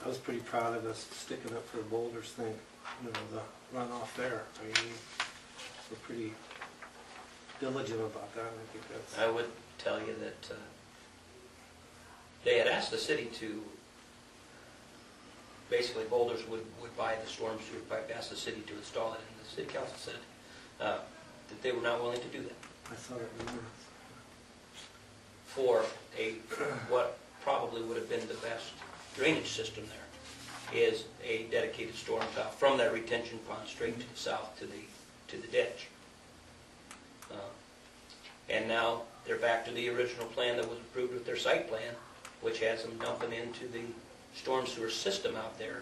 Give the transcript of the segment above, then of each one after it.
I was pretty proud of us sticking up for the boulders thing, you know, the runoff there. I mean, we're pretty diligent about that. I think that's. I would tell you that they had asked the city to, basically Boulders would buy the storm sewer pipe, asked the city to install it, and the city council said that they were not willing to do that. I saw that in the minutes. For what probably would have been the best drainage system there is a dedicated storm tile from that retention pond straight to the south to the ditch. And now they're back to the original plan that was approved with their site plan, which has them dumping into the storm sewer system out there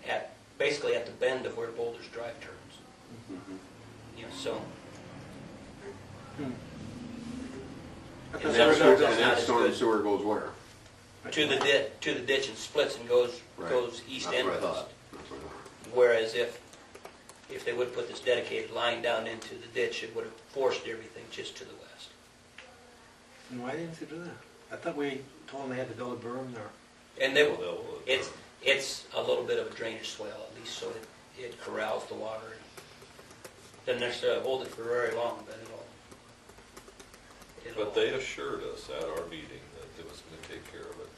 at basically at the bend of where Boulders Drive turns. Mm-hmm. You know, so. And that storm sewer goes where? To the ditch and splits and goes east and west. Whereas if they would put this dedicated line down into the ditch, it would have forced everything just to the west. And why didn't you do that? I thought we told them they had to build a berm there. And it's a little bit of a drainage swale at least, so it corrals the water. Doesn't necessarily hold it for very long, but it'll. But they assured us at our meeting that it was going to take care of it.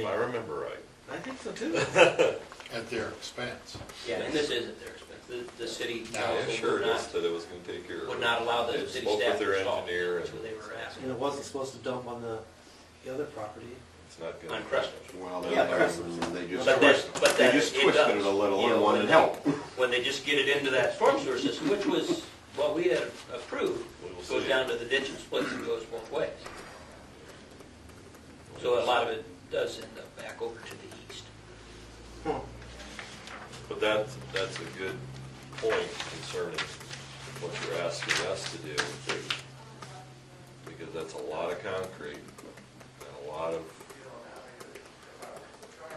If I remember right. I think so too. At their expense. Yeah, and this isn't their expense. The city They council assured us that it was going to take care of it. would not allow the They city spoke staff with their to install. engineer. That's what they were asking. And it wasn't supposed to dump on the other property. It's not going On to. Crest. Well, Yeah, they just But they just it twisted does. it a little You know, and wanted when help. When they just get it into that storm sewer system, which was what we had approved, goes down to the ditch and splits and goes both ways. So a lot of it does end up back over to the east. But that's a good point concerning what you're asking us to do, because that's a lot of concrete and a lot of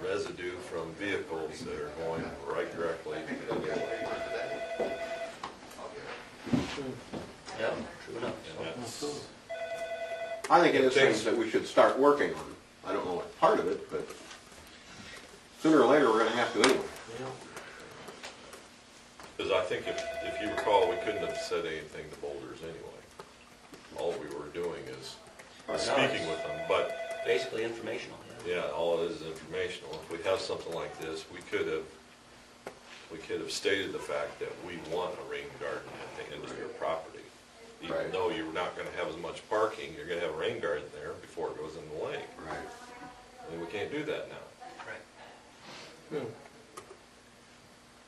residue from vehicles that are going right directly to the inlet. Yeah, true enough. And that's, I think it is things that we should start working on. I don't know what part of it, but sooner or later we're going to have to anyway. Yeah. because I think if you recall, we couldn't have said anything to Boulders anyway. All we were doing is speaking with them, but Basically informational. yeah, all it is informational. If we have something like this, we could have stated the fact that we want a rain garden at the end of your property. Even Right. though you're not gonna have as much parking, you're gonna have a rain garden there before it goes in the lake. Right. I mean, we can't do that now. Right.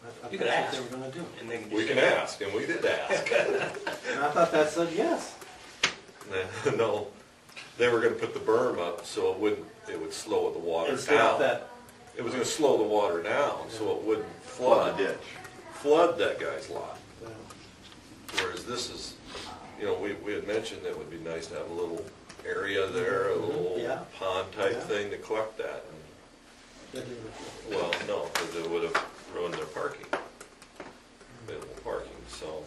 I You could thought ask. that's what they were going to do. And they can We just can say, ask, and we did ask. And I thought that said yes. No, they were gonna put the berm up so it would slow the water And stop down. that. It was gonna slow the water down so it wouldn't Flood the ditch. flood that guy's lot. uh, Whereas this is, you know, we had mentioned that it would be nice to have a little area there, a little Yeah. pond type Yeah. thing to collect that. that didn't- Well, no, because it would have ruined their parking, available parking, so.